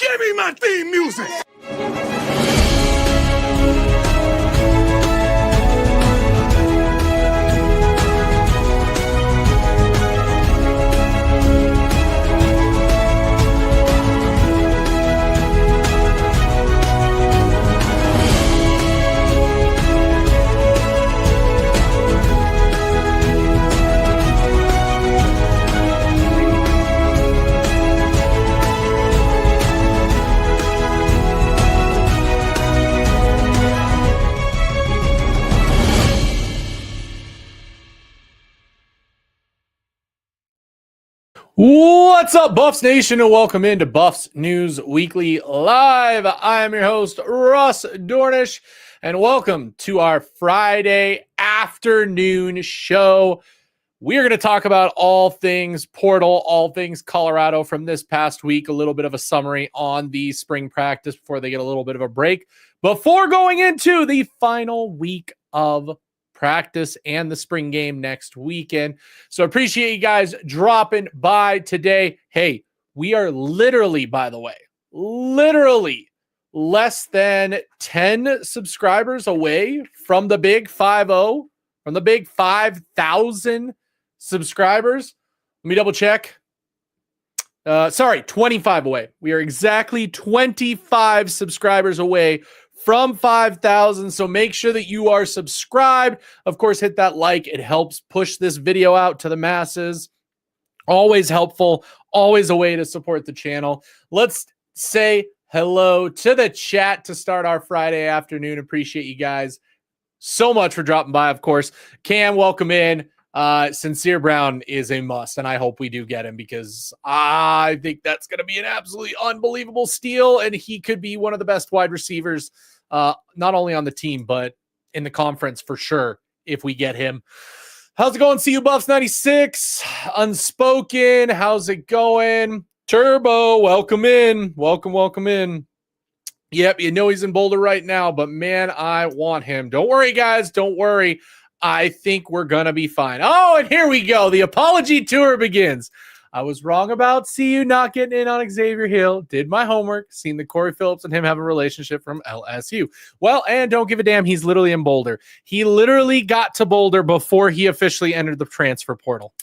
Give me my theme music. What's up, Buffs Nation, and welcome into Buffs News Weekly Live. I am your host, Russ Dornish, and welcome to our Friday afternoon show. We are going to talk about all things Portal, all things Colorado from this past week, a little bit of a summary on the spring practice before they get a little bit of a break, before going into the final week of practice and the spring game next weekend. So appreciate you guys dropping by today. Hey, we are literally, by the way, less than 10 subscribers away from the big 5-0, from the big 5,000 subscribers. Let me double check. 25 away. We are exactly 25 subscribers away from 5,000. So make sure that you are subscribed. Of course, hit that like. It helps push this video out to the masses. Always helpful. Always a way to support the channel. Let's say hello to the chat to start our Friday afternoon. Appreciate you guys so much for dropping by. Of course, Cam, welcome in. Sincere Brown is a must, and I hope we do get him because I think that's going to be an absolutely unbelievable steal, and he could be one of the best wide receivers, not only on the team, but in the conference for sure if we get him. How's it going? CU Buffs 96, Unspoken, how's it going? Turbo, welcome in. Welcome in. Yep, you know he's in Boulder right now, but man, I want him. Don't worry, guys, don't worry. I think we're going to be fine. Oh, and here we go. The apology tour begins. I was wrong about CU not getting in on Xavier Hill. Did my homework. Seen that Corey Phillips and him have a relationship from LSU. Well, and don't give a damn. He's literally in Boulder. He literally got to Boulder before he officially entered the transfer portal.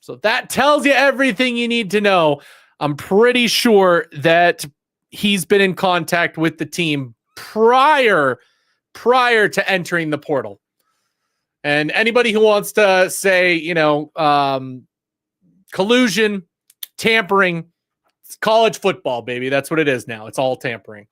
So that tells you everything you need to know. I'm pretty sure that he's been in contact with the team prior to entering the portal. And anybody who wants to say, collusion, tampering, it's college football, baby. That's what it is now. It's all tampering.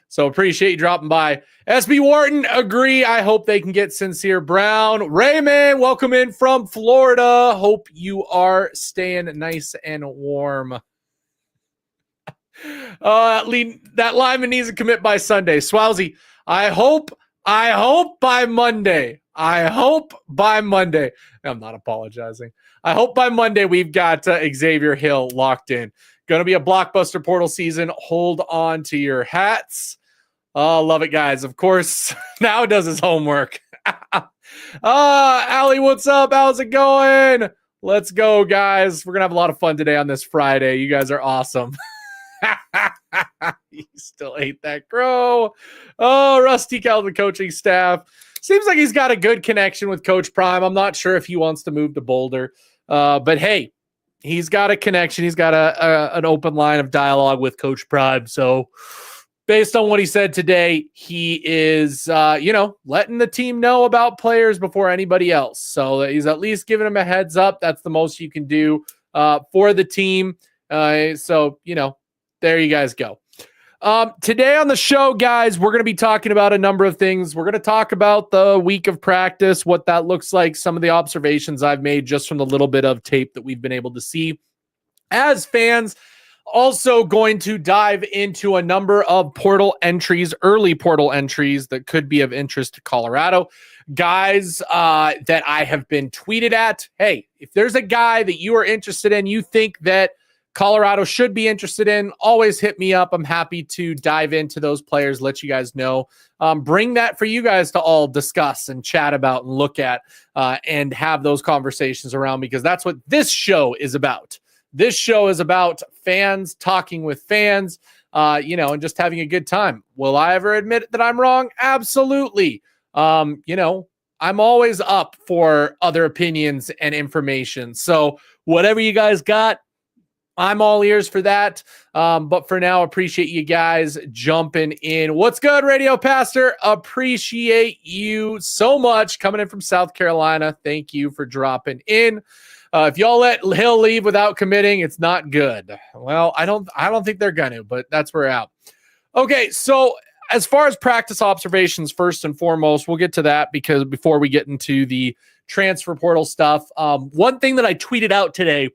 So appreciate you dropping by. SB Wharton, agree. I hope they can get Sincere Brown. Raymond, welcome in from Florida. Hope you are staying nice and warm. That lineman needs to commit by Sunday. Swowsy, I hope by Monday. I'm not apologizing. I hope by Monday we've got Xavier Hill locked in. Going to be a blockbuster portal season. Hold on to your hats. Oh, love it, guys. Of course, now does his homework. Allie, what's up? How's it going? Let's go, guys. We're going to have a lot of fun today on this Friday. You guys are awesome. You still ate that crow. Oh, Rusty Calvin coaching staff. Seems like he's got a good connection with Coach Prime. I'm not sure if he wants to move to Boulder. But hey, he's got a connection. He's got an open line of dialogue with Coach Prime. So based on what he said today, he is, letting the team know about players before anybody else. So he's at least giving them a heads up. That's the most you can do for the team. There you guys go. Today on the show, guys, we're going to be talking about a number of things. We're going to talk about the week of practice, what that looks like, some of the observations I've made just from the little bit of tape that we've been able to see as fans. Also going to dive into a number of portal entries, early portal entries that could be of interest to Colorado. Guys that I have been tweeted at. Hey, if there's a guy that you are interested in, you think that Colorado should be interested in, always hit me up. I'm happy to dive into those players, let you guys know. Bring that for you guys to all discuss and chat about and look at and have those conversations around, because that's what this show is about. This show is about fans talking with fans, and just having a good time. Will I ever admit that I'm wrong? Absolutely. I'm always up for other opinions and information. So whatever you guys got, I'm all ears for that. But for now, appreciate you guys jumping in. What's good, Radio Pastor? Appreciate you so much coming in from South Carolina. Thank you for dropping in. If y'all let Hill leave without committing, it's not good. Well, I don't think they're going to, but that's where we're at. Okay, so as far as practice observations, first and foremost, we'll get to that because before we get into the transfer portal stuff, one thing that I tweeted out today,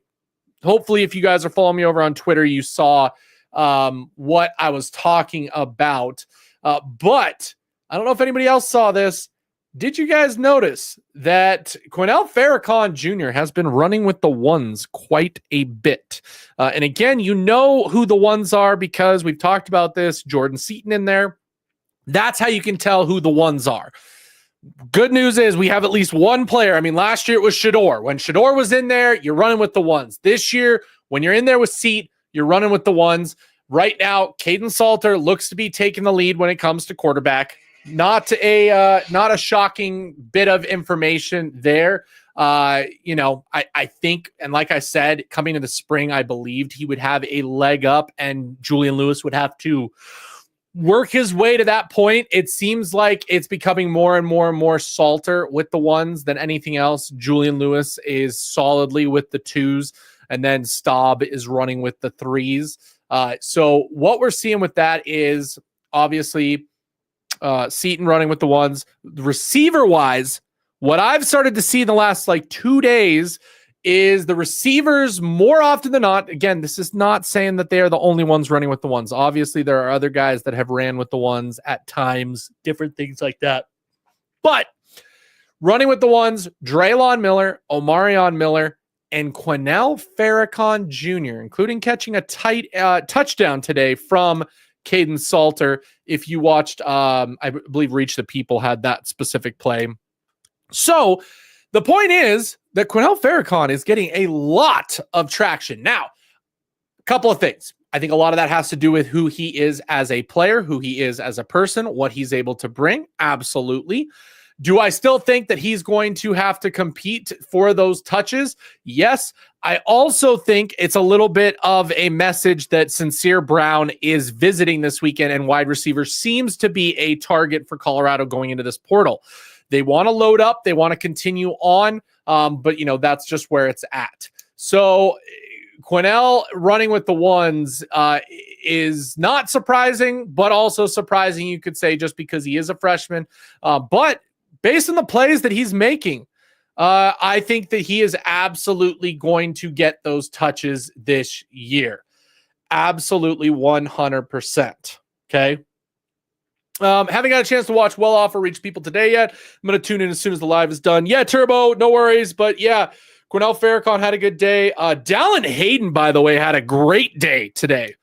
hopefully if you guys are following me over on Twitter, you saw what I was talking about. But I don't know if anybody else saw this. Did you guys notice that Quinnell Farrakhan Jr. has been running with the ones quite a bit? And again, you know who the ones are because we've talked about this. Jordan Seaton in there. That's how you can tell who the ones are. Good news is we have at least one player. I mean, last year it was Shador. When Shador was in there, you're running with the ones. This year, when you're in there with Seat, you're running with the ones. Right now, Caden Salter looks to be taking the lead when it comes to quarterback. Not a shocking bit of information there. I think, and like I said, coming into the spring, I believed he would have a leg up and Julian Lewis would have to work his way to that point. It seems like it's becoming more and more and more Salter with the ones than anything else. Julian Lewis is solidly with the twos, and then Staub is running with the threes. So what we're seeing with that is obviously Seaton running with the ones. Receiver-wise, what I've started to see in the last 2 days is the receivers more often than not. Again, this is not saying that they are the only ones running with the ones. Obviously, there are other guys that have ran with the ones at times, different things like that. But running with the ones, Draylon Miller, Omarion Miller, and Quinnell Farrakhan Jr., including catching a tight touchdown today from Caden Salter. If you watched, I believe Reach the People had that specific play. So the point is that Quinnell Farrakhan is getting a lot of traction. Now, a couple of things. I think a lot of that has to do with who he is as a player, who he is as a person, what he's able to bring. Absolutely. Do I still think that he's going to have to compete for those touches? Yes. I also think it's a little bit of a message that Sincere Brown is visiting this weekend, and wide receiver seems to be a target for Colorado going into this portal. They want to load up. They want to continue on, but that's just where it's at. So Quinnell running with the ones is not surprising, but also surprising, you could say, just because he is a freshman. But based on the plays that he's making, I think that he is absolutely going to get those touches this year. Absolutely 100%. Okay. Haven't got a chance to watch Well Off or Reach People today yet. I'm going to tune in as soon as the live is done. Yeah, Turbo, no worries. But yeah, Quinnell Farrakhan had a good day. Dallin Hayden, by the way, had a great day today.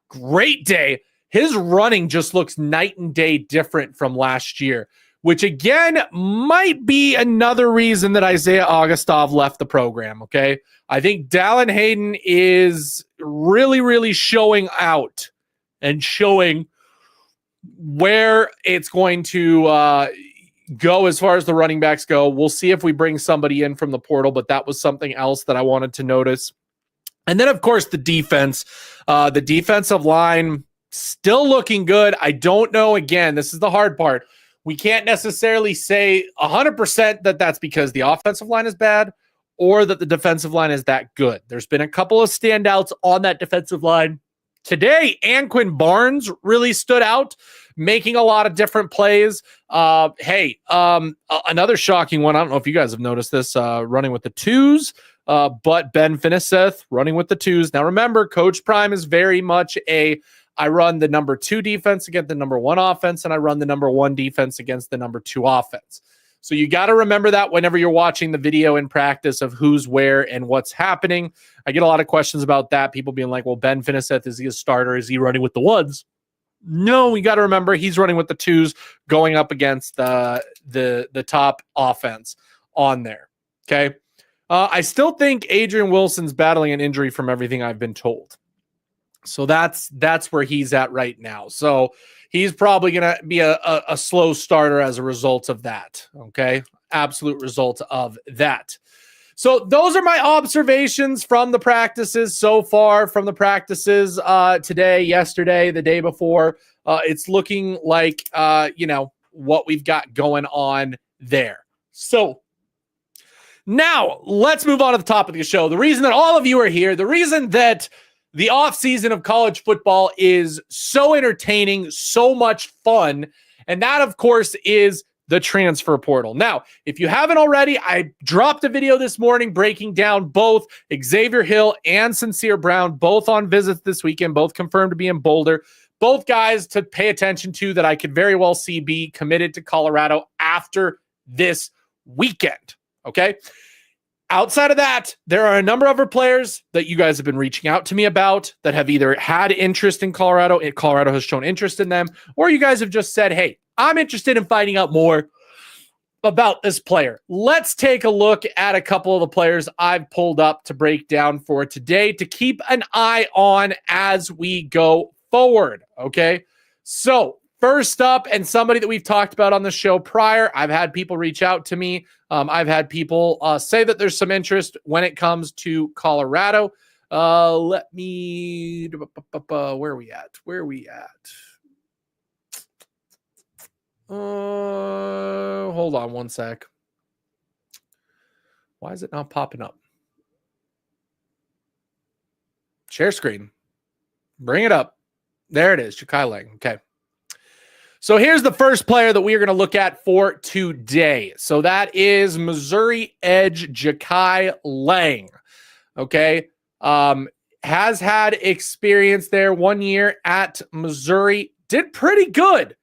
Great day. His running just looks night and day different from last year, which again might be another reason that Isaiah Augustov left the program, okay? I think Dallin Hayden is really, really showing out and showing where it's going to go as far as the running backs go. We'll see if we bring somebody in from the portal, but that was something else that I wanted to notice. And then, of course, the defense. The defensive line still looking good. I don't know. Again, this is the hard part. We can't necessarily say 100% that that's because the offensive line is bad or that the defensive line is that good. There's been a couple of standouts on that defensive line today. Anquin Barnes really stood out, making a lot of different plays. Another shocking one. I don't know if you guys have noticed this, running with the twos, but Ben Finiseth running with the twos. Now remember, Coach Prime is very much I run the number 2 defense against the number 1 offense, and I run the number 1 defense against the number 2 offense. So you got to remember that whenever you're watching the video in practice of who's where and what's happening. I get a lot of questions about that. People being like, well, Ben Finiseth, is he a starter? Is he running with the ones? No, we got to remember he's running with the twos going up against the top offense on there. Okay. I still think Adrian Wilson's battling an injury from everything I've been told. So that's where he's at right now. So he's probably going to be a slow starter as a result of that. Okay. Absolute result of that. So those are my observations from the practices so far, from the practices today, yesterday, the day before. It's looking like, what we've got going on there. So now let's move on to the top of the show. The reason that all of you are here, the reason that the offseason of college football is so entertaining, so much fun, and that, of course, is the transfer portal. Now, if you haven't already, I dropped a video this morning breaking down both Xavier Hill and Sincere Brown, both on visits this weekend, both confirmed to be in Boulder. Both guys to pay attention to that I could very well see be committed to Colorado after this weekend, okay? Outside of that, there are a number of other players that you guys have been reaching out to me about that have either had interest in Colorado, and Colorado has shown interest in them, or you guys have just said, hey, I'm interested in finding out more about this player. Let's take a look at a couple of the players I've pulled up to break down for today to keep an eye on as we go forward, okay? So first up, and somebody that we've talked about on the show prior, I've had people reach out to me. I've had people say that there's some interest when it comes to Colorado. Let me, where are we at? Hold on one sec. Why is it not popping up? Share screen. Bring it up. There it is, Ja'Kai Lang. Okay. So here's the first player that we are going to look at for today. So that is Missouri edge Ja'Kai Lang. Okay. Has had experience there 1 year at Missouri. Did pretty good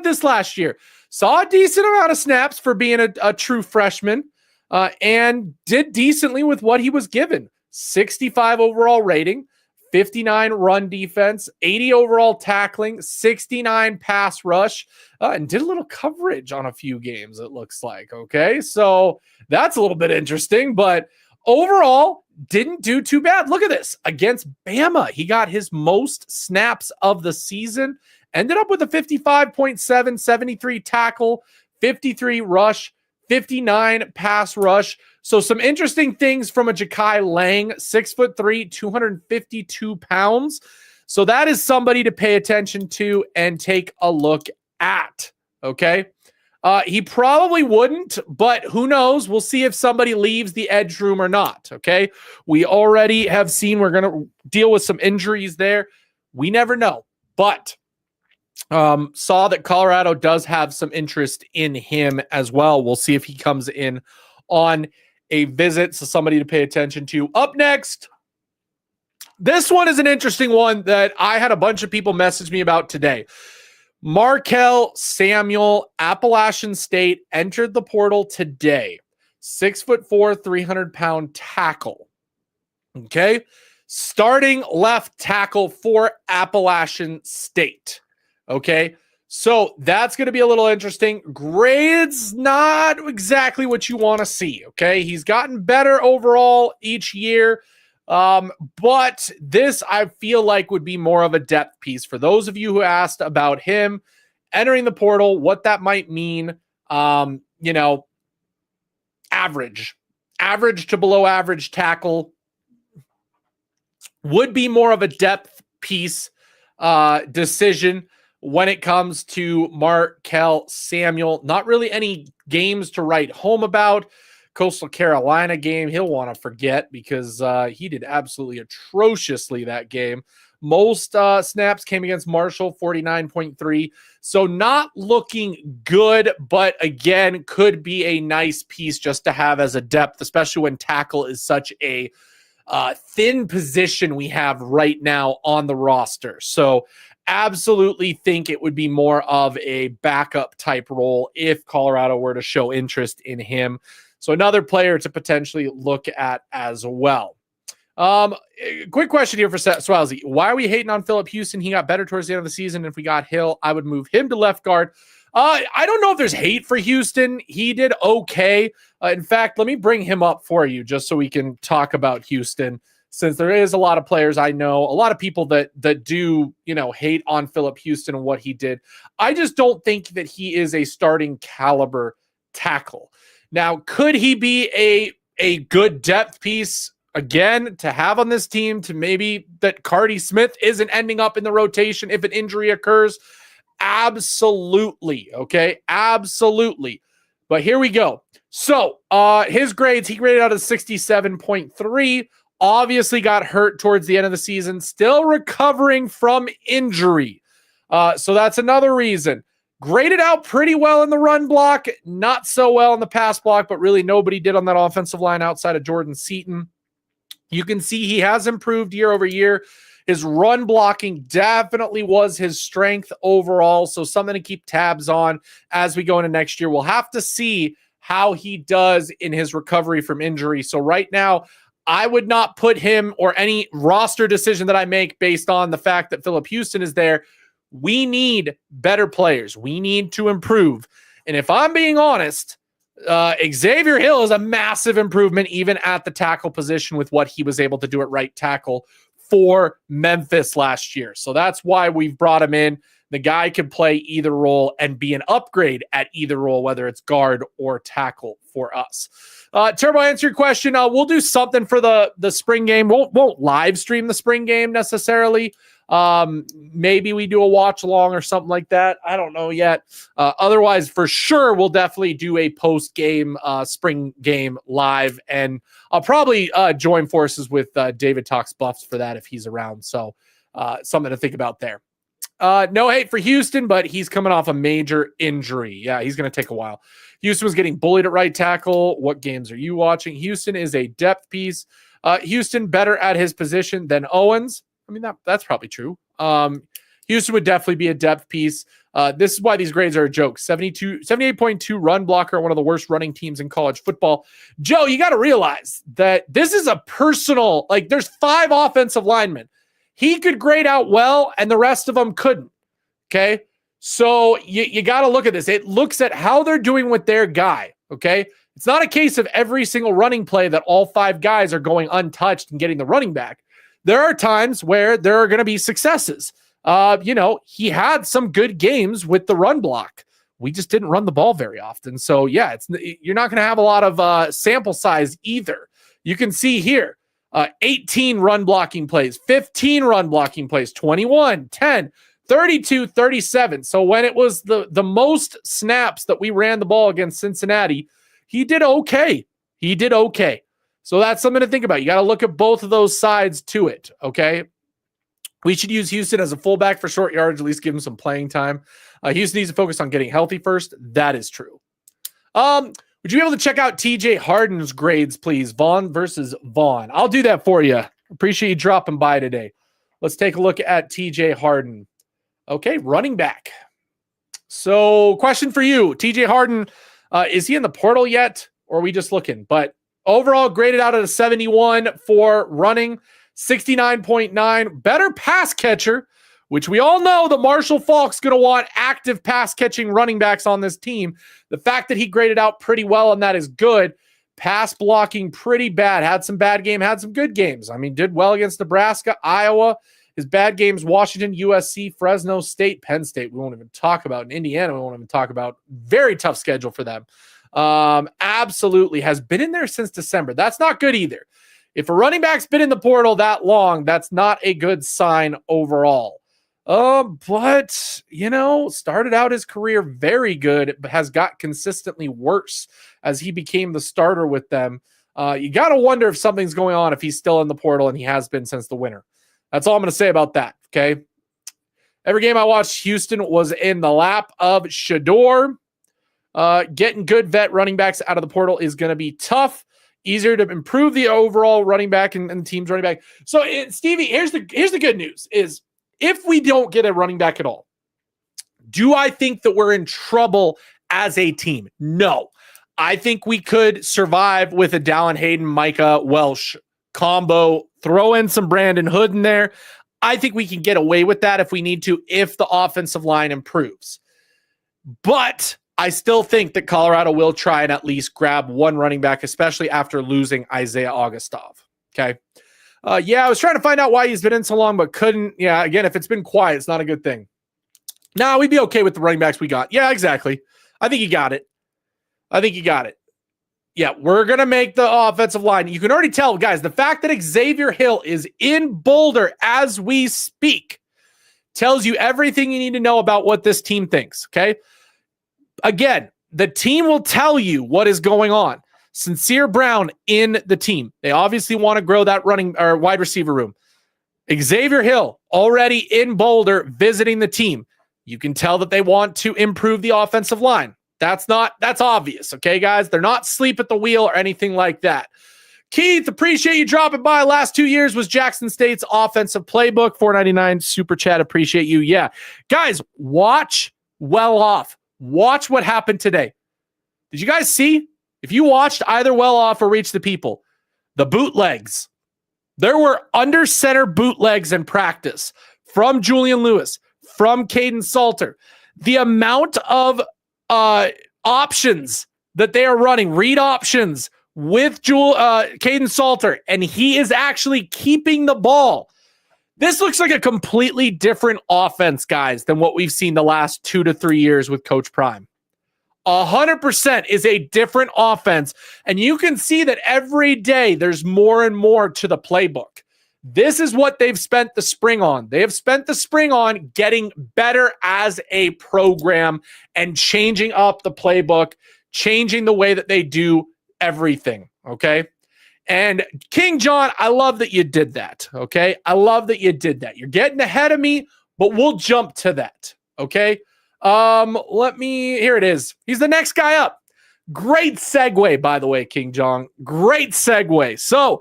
this last year. Saw a decent amount of snaps for being a true freshman and did decently with what he was given. 65 overall rating. 59 run defense, 80 overall tackling, 69 pass rush, and did a little coverage on a few games, it looks like. Okay, so that's a little bit interesting, but overall, didn't do too bad. Look at this. Against Bama, he got his most snaps of the season, ended up with a 55.7, 73 tackle, 53 rush, 59 pass rush. So some interesting things from a Ja'Kai Lang, 6'3", 252 pounds. So that is somebody to pay attention to and take a look at. Okay. He probably wouldn't, but who knows? We'll see if somebody leaves the edge room or not. Okay. We already have seen we're going to deal with some injuries there. We never know, but saw that Colorado does have some interest in him as well. We'll see if he comes in on a visit, so somebody to pay attention to. Up next, this one is an interesting one that I had a bunch of people message me about today. Markel Samuel, Appalachian State, entered the portal today. 6'4", 300-pound tackle. Okay? Starting left tackle for Appalachian State. Okay? So that's going to be a little interesting. Grades, not exactly what you want to see, okay? He's gotten better overall each year, but this I feel like would be more of a depth piece. For those of you who asked about him entering the portal, what that might mean, average to below average tackle would be more of a depth piece decision. When it comes to Markel Samuel, not really any games to write home about. Coastal Carolina game, he'll want to forget because he did absolutely atrociously that game. Most snaps came against Marshall, 49.3. So not looking good, but again, could be a nice piece just to have as a depth, especially when tackle is such a thin position we have right now on the roster. So absolutely think it would be more of a backup type role if Colorado were to show interest in him. So another player to potentially look at as well. Quick question here for Swalzy. Why are we hating on Phillip Houston? He got better towards the end of the season. If we got Hill, I would move him to left guard. I don't know if there's hate for Houston. He did okay. In fact, let me bring him up for you just so we can talk about Houston, since there is a lot of players I know, a lot of people that do, hate on Phillip Houston and what he did. I just don't think that he is a starting caliber tackle. Now, could he be a good depth piece again to have on this team, to maybe that Cardi Smith isn't ending up in the rotation if an injury occurs? Absolutely. Okay. Absolutely. But here we go. So his grades, he graded out a 67.3, obviously got hurt towards the end of the season, still recovering from injury. So that's another reason. Graded out pretty well in the run block, not so well in the pass block, but really nobody did on that offensive line outside of Jordan Seaton. You can see he has improved year over year. His run blocking definitely was his strength overall, so something to keep tabs on as we go into next year. We'll have to see how he does in his recovery from injury. So right now, I would not put him or any roster decision that I make based on the fact that Phillip Houston is there. We need better players. We need to improve. And if I'm being honest, Xavier Hill is a massive improvement even at the tackle position with what he was able to do at right tackle for Memphis last year. So that's why we've brought him in. The guy can play either role and be an upgrade at either role, whether it's guard or tackle for us. Turbo, answer your question. We'll do something for the spring game. Won't live stream the spring game necessarily. Maybe we do a watch along or something like that. I don't know yet. Otherwise, for sure, we'll definitely do a post game spring game live, and I'll probably join forces with David Talks Buffs for that if he's around. So something to think about there. No hate for Houston, but he's coming off a major injury. Yeah, he's going to take a while. Houston was getting bullied at right tackle. What games are you watching? Houston is a depth piece. Houston better at his position than Owens. I mean, that's probably true. Houston would definitely be a depth piece. This is why these grades are a joke. 78.2 run blocker, one of the worst running teams in college football. Joe, you got to realize that this is a personal, there's 5 offensive linemen. He could grade out well, and the rest of them couldn't. Okay? So you got to look at this. It looks at how they're doing with their guy. Okay? It's not a case of every single running play that all 5 guys are going untouched and getting the running back. There are times where there are going to be successes. He had some good games with the run block. We just didn't run the ball very often. So, yeah, you're not going to have a lot of sample size either. You can see here, 18 run blocking plays, 15 run blocking plays, 21, 10, 32, 37. So when it was the most snaps that we ran the ball against Cincinnati, he did okay. He did okay. So that's something to think about. You got to look at both of those sides to it, okay? We should use Houston as a fullback for short yards, at least give him some playing time. Houston needs to focus on getting healthy first. That is true. Would you be able to check out TJ Harden's grades, please? Vaughn versus Vaughn. I'll do that for you. Appreciate you dropping by today. Let's take a look at TJ Harden. Okay, running back. So question for you. TJ Harden, is he in the portal yet? Or are we just looking? But overall, graded out at a 71 for running, 69.9. Better pass catcher, which we all know the Marshall Faulk's going to want active pass catching running backs on this team. The fact that he graded out pretty well and that is good. Pass blocking pretty bad. Had some bad game, had some good games. I mean, did well against Nebraska, Iowa. His bad games, Washington, USC, Fresno State, Penn State. We won't even talk about. In Indiana, we won't even talk about. Very tough schedule for them. Absolutely has been in there since December. That's not good either. If a running back's been in the portal that long, that's not a good sign overall. But, started out his career very good, but has got consistently worse as he became the starter with them. You got to wonder if something's going on if he's still in the portal, and he has been since the winter. That's all I'm going to say about that, okay? Every game I watched, Houston was in the lap of Shador. Getting good vet running backs out of the portal is going to be tough. Easier to improve the overall running back and the team's running back. So, Stevie, here's the good news is if we don't get a running back at all, do I think that we're in trouble as a team? No. I think we could survive with a Dallin Hayden, Micah Welsh combo, throw in some Brandon Hood in there. I think we can get away with that if we need to, if the offensive line improves. But I still think that Colorado will try and at least grab one running back, especially after losing Isaiah Augustov. Okay. I was trying to find out why he's been in so long, but couldn't. Yeah, again, if it's been quiet, it's not a good thing. No, we'd be okay with the running backs we got. Yeah, exactly. I think you got it. Yeah, we're going to make the offensive line. You can already tell, guys, the fact that Xavier Hill is in Boulder as we speak tells you everything you need to know about what this team thinks, okay? Again, the team will tell you what is going on. Sincere Brown in the team. They obviously want to grow that running or wide receiver room. Xavier Hill already in Boulder visiting the team. You can tell that they want to improve the offensive line. That's obvious. Okay, guys, they're not asleep at the wheel or anything like that. Keith, appreciate you dropping by. Last 2 years was Jackson State's offensive playbook. $4.99 super chat. Appreciate you. Yeah, guys, watch Well Off. Watch what happened today. Did you guys see? If you watched either Well Off or Reach the People, the bootlegs, there were under center bootlegs in practice from Julian Lewis, from Caden Salter. The amount of options that they are running, read options with Caden Salter, and he is actually keeping the ball. This looks like a completely different offense, guys, than what we've seen the last 2 to 3 years with Coach Prime. 100% is a different offense. And you can see that every day there's more and more to the playbook. This is what they've spent the spring on. They have spent the spring on getting better as a program and changing up the playbook, changing the way that they do everything. Okay. And King John, I love that you did that. Okay. I love that you did that. You're getting ahead of me, but we'll jump to that. Okay. Here it is. He's the next guy up. Great segue, by the way, King John. Great segue. So,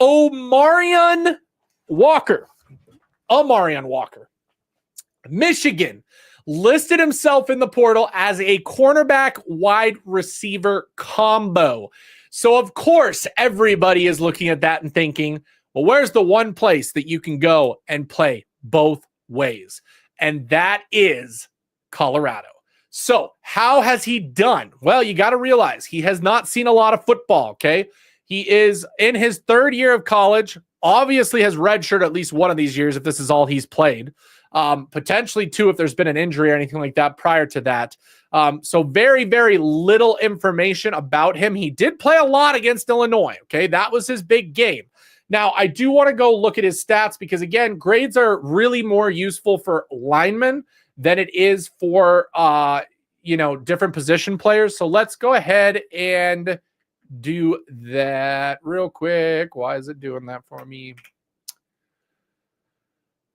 Omarion Walker, Michigan, listed himself in the portal as a cornerback wide receiver combo. So, of course, everybody is looking at that and thinking, well, where's the one place that you can go and play both ways? And that is Colorado. So how has he done? Well, you got to realize he has not seen a lot of football, okay? He is in his third year of college, obviously has redshirted at least one of these years if this is all he's played, potentially two if there's been an injury or anything like that prior to that. So very, very little information about him. He did play a lot against Illinois, okay? That was his big game. Now, I do want to go look at his stats because, again, grades are really more useful for linemen than it is for, different position players. So let's go ahead and do that real quick. Why is it doing that for me?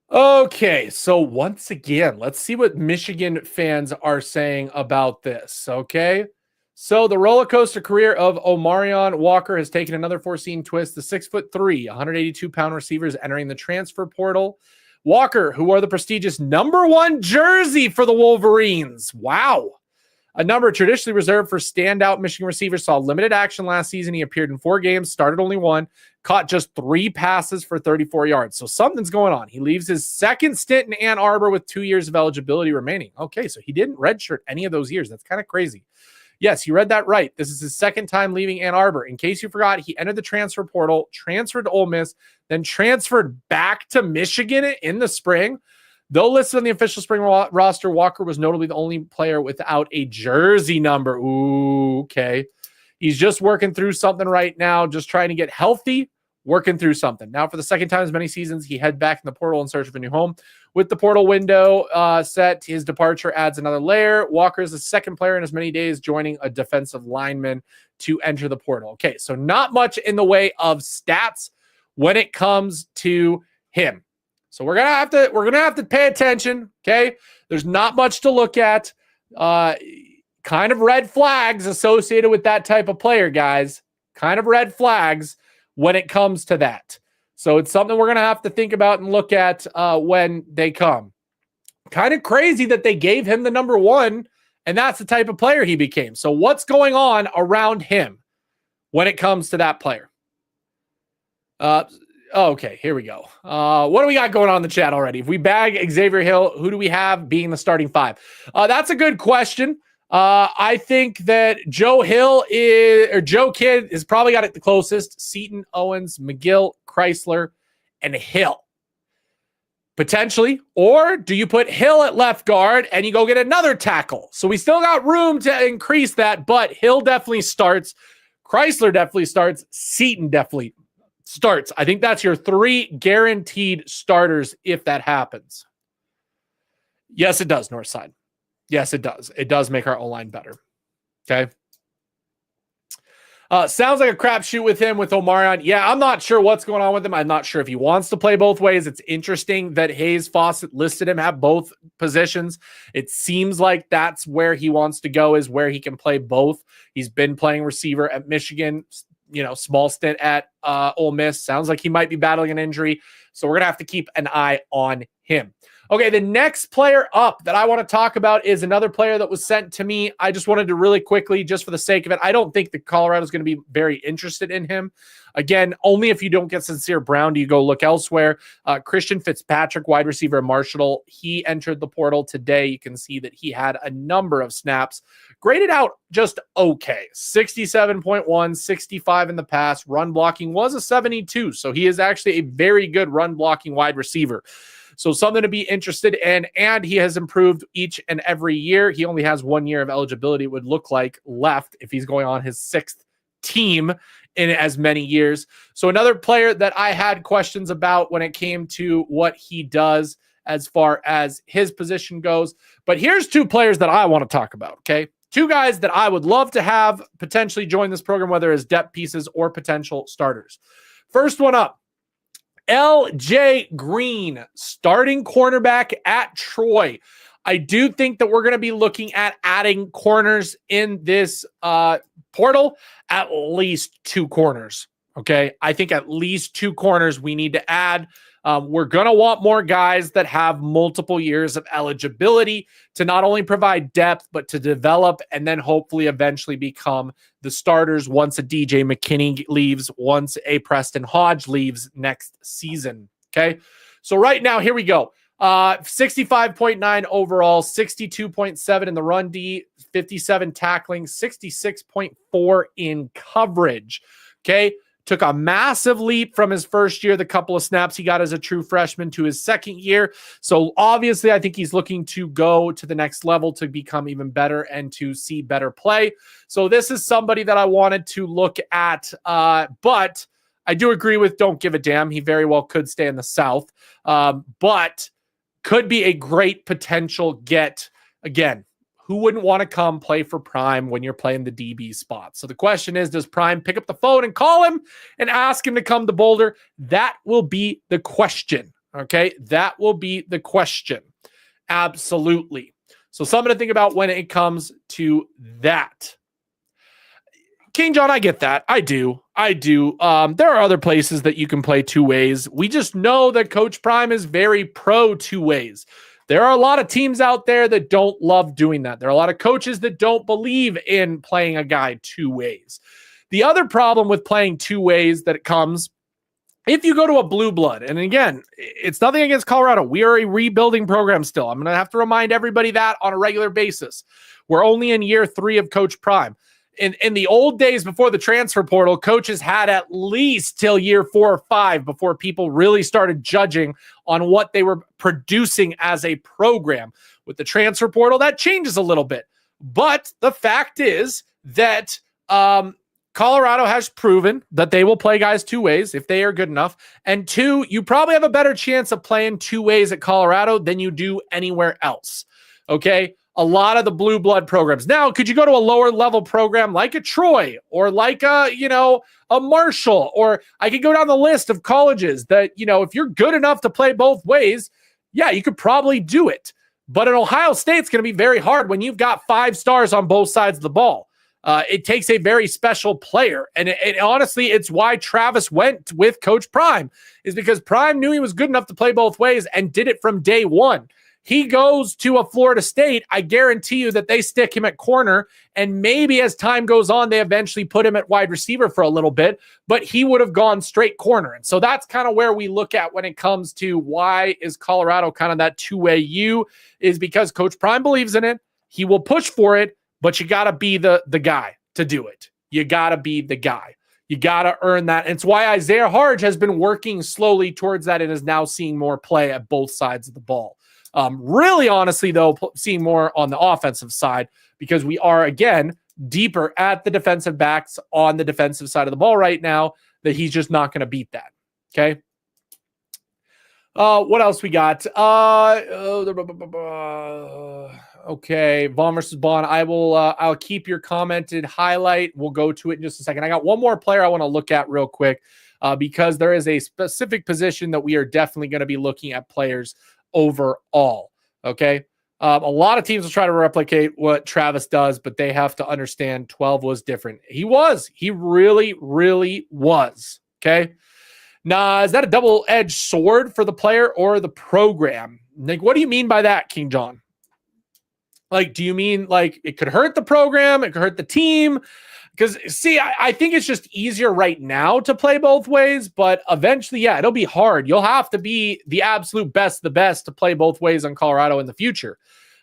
Okay, so once again, let's see what Michigan fans are saying about this, okay? So the roller coaster career of Omarion Walker has taken another foreseen twist. The 6'3", 182-pound receiver is entering the transfer portal. Walker, who wore the prestigious number 1 jersey for the Wolverines. Wow. A number traditionally reserved for standout Michigan receivers, saw limited action last season. He appeared in 4 games, started only 1, caught just 3 passes for 34 yards. So something's going on. He leaves his second stint in Ann Arbor with 2 years of eligibility remaining. Okay, so he didn't redshirt any of those years. That's kind of crazy. Yes, you read that right. This is his second time leaving Ann Arbor. In case you forgot, he entered the transfer portal, transferred to Ole Miss, then transferred back to Michigan in the spring. Though listed on the official spring roster, Walker was notably the only player without a jersey number. Ooh, okay. He's just working through something right now, just trying to get healthy, working through something. Now, for the second time in as many seasons, he head back in the portal in search of a new home. With the portal window set, his departure adds another layer. Walker is the second player in as many days joining a defensive lineman to enter the portal. Okay, so not much in the way of stats when it comes to him. So we're gonna have to pay attention. Okay, there's not much to look at. Kind of red flags associated with that type of player, guys. Kind of red flags when it comes to that. So it's something we're going to have to think about and look at when they come. Kind of crazy that they gave him the number 1, and that's the type of player he became. So what's going on around him when it comes to that player? Okay, here we go. What do we got going on in the chat already? If we bag Xavier Hill, who do we have being the starting five? That's a good question. I think that Joe Kidd has probably got it the closest. Seton, Owens, McGill, Chrysler, and Hill. Potentially. Or do you put Hill at left guard and you go get another tackle? So we still got room to increase that, but Hill definitely starts. Chrysler definitely starts. Seton definitely starts. I think that's your 3 guaranteed starters if that happens. Yes, it does, Northside. Yes, it does. It does make our O-line better. Okay. Sounds like a crapshoot with him, with Omarion. Yeah, I'm not sure what's going on with him. I'm not sure if he wants to play both ways. It's interesting that Hayes Fawcett listed him at both positions. It seems like that's where he wants to go, is where he can play both. He's been playing receiver at Michigan, small stint at Ole Miss. Sounds like he might be battling an injury. So we're going to have to keep an eye on him. Okay, the next player up that I want to talk about is another player that was sent to me. I just wanted to really quickly, just for the sake of it, I don't think the Colorado is going to be very interested in him. Again, only if you don't get Sincere Brown do you go look elsewhere. Christian Fitzpatrick, wide receiver at Marshall, he entered the portal today. You can see that he had a number of snaps. Graded out just okay. 67.1, 65 in the pass. Run blocking was a 72, so he is actually a very good run blocking wide receiver. So something to be interested in, and he has improved each and every year. He only has 1 year of eligibility, it would look like, left if he's going on his 6th team in as many years. So another player that I had questions about when it came to what he does as far as his position goes. But here's 2 players that I want to talk about, okay? 2 guys that I would love to have potentially join this program, whether as depth pieces or potential starters. First one up, L.J. Green, starting cornerback at Troy. I do think that we're going to be looking at adding corners in this portal, at least 2 corners. Okay, I think at least 2 corners we need to add. We're going to want more guys that have multiple years of eligibility to not only provide depth, but to develop and then hopefully eventually become the starters once a DJ McKinney leaves, once a Preston Hodge leaves next season. Okay, so right now, here we go. 65.9 overall, 62.7 in the run D, 57 tackling, 66.4 in coverage. Okay. Took a massive leap from his first year, the couple of snaps he got as a true freshman, to his second year. So obviously, I think he's looking to go to the next level to become even better and to see better play. So this is somebody that I wanted to look at, but I do agree with don't give a damn. He very well could stay in the South, but could be a great potential get. Again, who wouldn't want to come play for Prime when you're playing the DB spot? So the question is, does Prime pick up the phone and call him and ask him to come to Boulder? That will be the question. Okay, that will be the question. Absolutely. So something to think about when it comes to that. King John, I get that. I do. There are other places that you can play 2 ways. We just know that Coach Prime is very pro 2 ways. There are a lot of teams out there that don't love doing that. There are a lot of coaches that don't believe in playing a guy 2 ways. The other problem with playing 2 ways that it comes, if you go to a blue blood, and again, it's nothing against Colorado. We are a rebuilding program still. I'm going to have to remind everybody that on a regular basis. We're only in year 3 of Coach Prime. In the old days before the transfer portal, coaches had at least till year 4 or 5 before people really started judging on what they were producing as a program. With the transfer portal, that changes a little bit. But the fact is that Colorado has proven that they will play guys 2 ways if they are good enough. And 2, you probably have a better chance of playing 2 ways at Colorado than you do anywhere else. Okay? A lot of the blue blood programs. Now, could you go to a lower level program like a Troy or like a Marshall, or I could go down the list of colleges that, if you're good enough to play both ways, yeah, you could probably do it. But at Ohio State, it's going to be very hard when you've got 5 stars on both sides of the ball. It takes a very special player. And honestly, it's why Travis went with Coach Prime, is because Prime knew he was good enough to play both ways and did it from day one. He goes to a Florida State, I guarantee you that they stick him at corner, and maybe as time goes on, they eventually put him at wide receiver for a little bit, but he would have gone straight corner. And so that's kind of where we look at when it comes to why is Colorado kind of that two-way U, is because Coach Prime believes in it. He will push for it, but you got to be the guy to do it. You got to be the guy. You got to earn that. And it's why Isaiah Harge has been working slowly towards that and is now seeing more play at both sides of the ball. Really, honestly, though, seeing more on the offensive side, because we are, again, deeper at the defensive backs on the defensive side of the ball right now, that he's just not going to beat that. Okay. What else we got? Okay. Vaughn versus Bond. I'll keep your commented highlight. We'll go to it in just a second. I got one more player I want to look at real quick, because there is a specific position that we are definitely going to be looking at players overall. Okay. A lot of teams will try to replicate what Travis does, but they have to understand 12 was different. He really, really was. Okay. Now, is that a double-edged sword for the player or the program? Like, what do you mean by that, King John? Like, do you mean like it could hurt the program? It could hurt the team? Because, see, I think it's just easier right now to play both ways, but eventually, yeah, it'll be hard. You'll have to be the absolute best, the best to play both ways on Colorado in the future.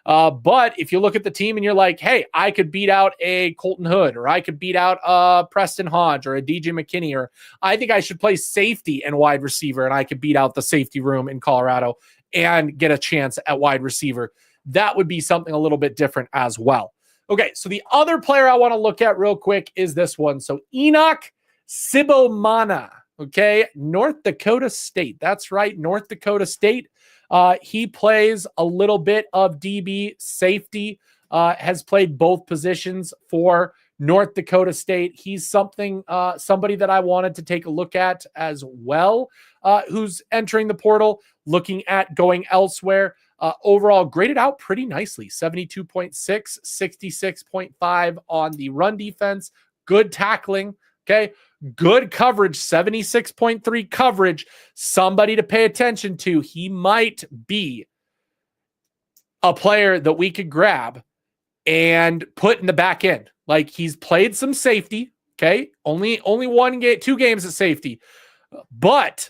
But if you look at the team and you're like, hey, I could beat out a Colton Hood, or I could beat out a Preston Hodge or a DJ McKinney, or I think I should play safety and wide receiver, and I could beat out the safety room in Colorado and get a chance at wide receiver. That would be something a little bit different as well. Okay, so the other player I want to look at real quick is this one. So Enoch Sibomana, okay, North Dakota State. That's right, North Dakota State. He plays a little bit of DB safety, has played both positions for North Dakota State. He's somebody that I wanted to take a look at as well, who's entering the portal, looking at going elsewhere. Overall graded out pretty nicely, 72.6, 66.5 on the run defense, good tackling, okay, good coverage, 76.3 coverage, somebody to pay attention to. He might be a player that we could grab and put in the back end. Like, he's played some safety, okay, only 2 games at safety, but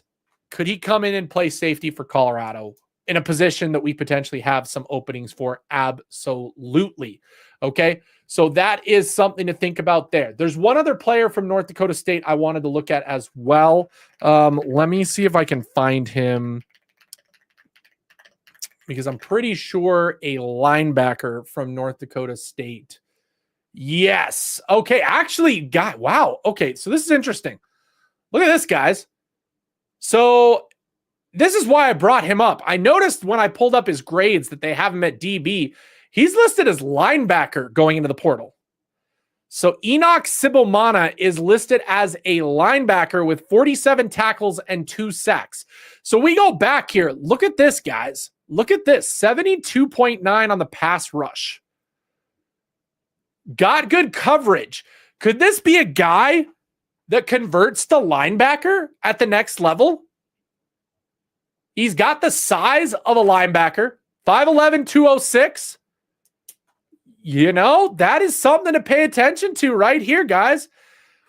could he come in and play safety for Colorado in a position that we potentially have some openings for? Absolutely. Okay. So that is something to think about there. There's one other player from North Dakota State I wanted to look at as well. Let me see if I can find him, because I'm pretty sure a linebacker from North Dakota State. Yes. Okay. Actually, wow. Okay. So this is interesting. Look at this, guys. So this is why I brought him up. I noticed when I pulled up his grades that they have him at DB. He's listed as linebacker going into the portal. So Enoch Sibomana is listed as a linebacker with 47 tackles and 2 sacks. So we go back here. Look at this, guys. Look at this. 72.9 on the pass rush. Got good coverage. Could this be a guy that converts to linebacker at the next level? He's got the size of a linebacker, 5'11", 206. You know, that is something to pay attention to right here, guys.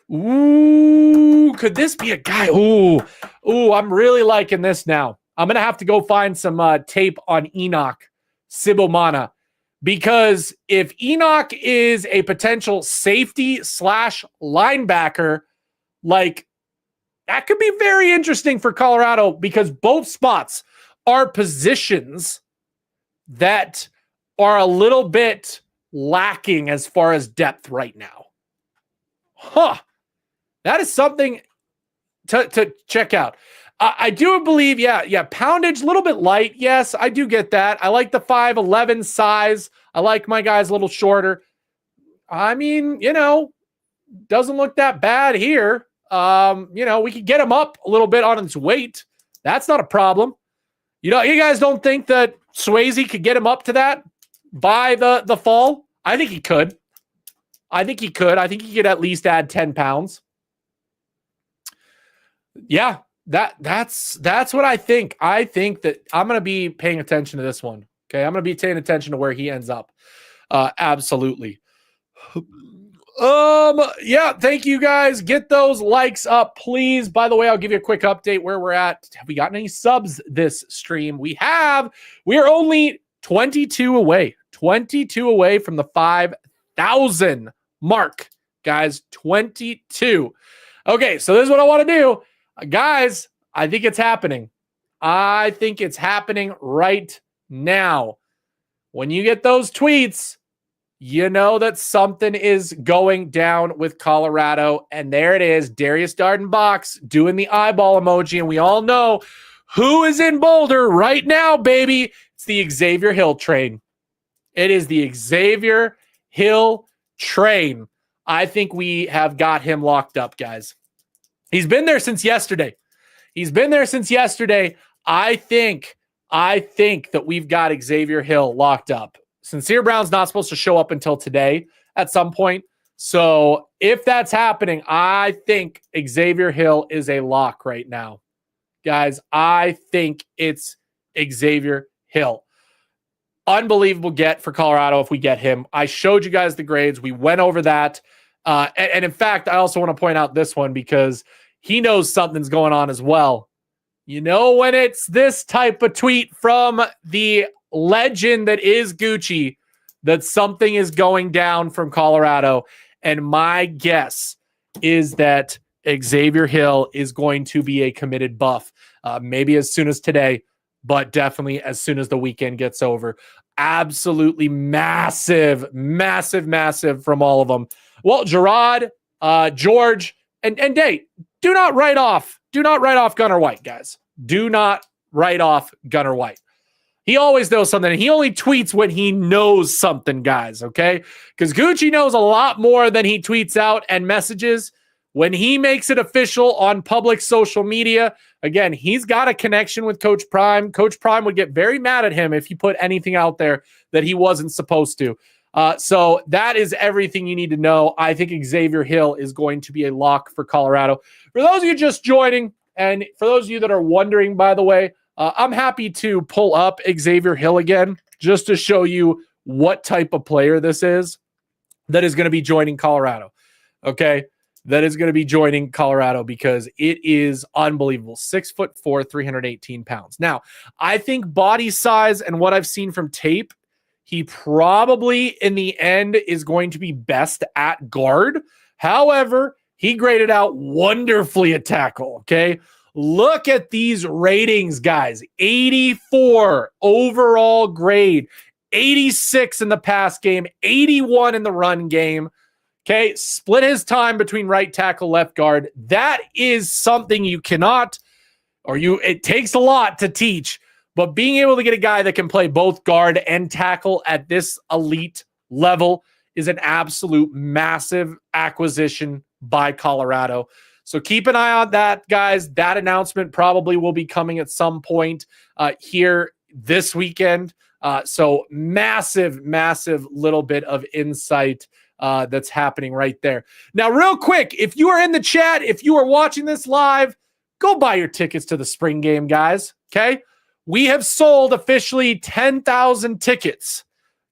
Ooh, could this be a guy? Ooh, I'm really liking this now. I'm going to have to go find some tape on Enoch Sibomana, because if Enoch is a potential safety / linebacker, like, that could be very interesting for Colorado, because both spots are positions that are a little bit lacking as far as depth right now. That is something to check out. I do believe, poundage, a little bit light. Yes, I do get that. I like the 5'11" size. I like my guys a little shorter. I mean, doesn't look that bad here. We could get him up a little bit on his weight. That's not a problem. You guys don't think that Swayze could get him up to that by the fall? I think he could. I think he could at least add 10 pounds. Yeah, that's what I think. I think that I'm going to be paying attention to this one. Okay, I'm going to be paying attention to where he ends up. Absolutely. Yeah, thank you guys. Get those likes up, please. By the way, I'll give you a quick update where we're at. Have we gotten any subs this stream? We have. We are only 22 away. 22 away from the 5,000 mark, guys. 22. Okay, so this is what I want to do. Guys, I think it's happening. I think it's happening right now. When you get those tweets, you know that something is going down with Colorado. And there it is, Darius Darden-Box doing the eyeball emoji. And we all know who is in Boulder right now, baby. It's the Xavier Hill train. It is the Xavier Hill train. I think we have got him locked up, guys. He's been there since yesterday. I think that we've got Xavier Hill locked up. Sincere Brown's not supposed to show up until today at some point. So if that's happening, I think Xavier Hill is a lock right now. Guys, I think it's Xavier Hill. Unbelievable get for Colorado if we get him. I showed you guys the grades. We went over that. And in fact, I also want to point out this one because he knows something's going on as well. You know, when it's this type of tweet from the legend that is Gucci, that something is going down from Colorado. And my guess is that Xavier Hill is going to be a committed buff. Maybe as soon as today, but definitely as soon as the weekend gets over. Absolutely massive from all of them. Well, Gerard, George, and Date, do not write off Gunnar White, guys. Do not write off Gunnar White. He always knows something, and he only tweets when he knows something, guys, okay? Because Gucci knows a lot more than he tweets out and messages. When he makes it official on public social media, again, he's got a connection with Coach Prime. Coach Prime would get very mad at him if he put anything out there that he wasn't supposed to. So that is everything you need to know. I think Xavier Hill is going to be a lock for Colorado. For those of you just joining, and for those of you that are wondering, by the way, I'm happy to pull up Xavier Hill again just to show you what type of player this is that is going to be joining Colorado. Okay? That is going to be joining Colorado because it is unbelievable. 6'4", 318 pounds. Now, I think body size and what I've seen from tape, he probably in the end is going to be best at guard. However, he graded out wonderfully at tackle. Okay? Look at these ratings, guys. 84 overall grade, 86 in the pass game, 81 in the run game. Okay, split his time between right tackle, left guard. That is something you cannot, it takes a lot to teach, but being able to get a guy that can play both guard and tackle at this elite level is an absolute massive acquisition by Colorado. So keep an eye on that, guys. That announcement probably will be coming at some point here this weekend. So massive little bit of insight that's happening right there. Now, real quick, if you are in the chat, if you are watching this live, go buy your tickets to the spring game, guys. Okay? We have sold officially 10,000 tickets.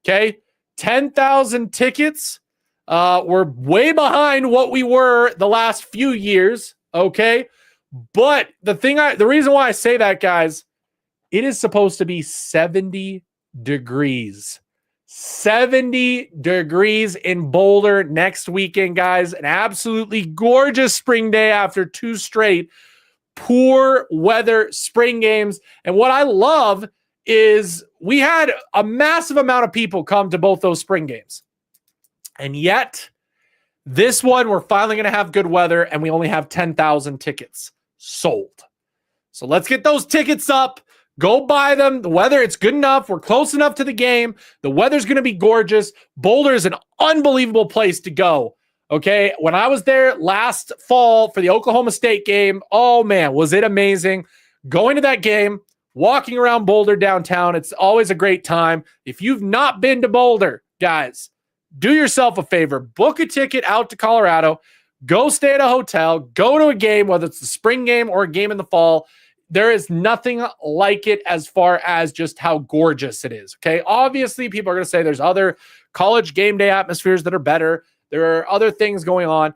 Okay? 10,000 tickets. We're way behind what we were the last few years, okay? But the reason why I say that, guys, it is supposed to be 70 degrees. 70 degrees in Boulder next weekend, guys. An absolutely gorgeous spring day after 2 straight poor weather spring games. And what I love is we had a massive amount of people come to both those spring games. And yet, this one, we're finally going to have good weather, and we only have 10,000 tickets sold. So let's get those tickets up. Go buy them. The weather, it's good enough. We're close enough to the game. The weather's going to be gorgeous. Boulder is an unbelievable place to go. Okay, when I was there last fall for the Oklahoma State game, oh man, was it amazing. Going to that game, walking around Boulder downtown, it's always a great time. If you've not been to Boulder, guys, do yourself a favor. Book a ticket out to Colorado. Go stay at a hotel. Go to a game, whether it's the spring game or a game in the fall. there is nothing like it as far as just how gorgeous it is. Okay. Obviously, people are going to say there's other college game day atmospheres that are better. There are other things going on,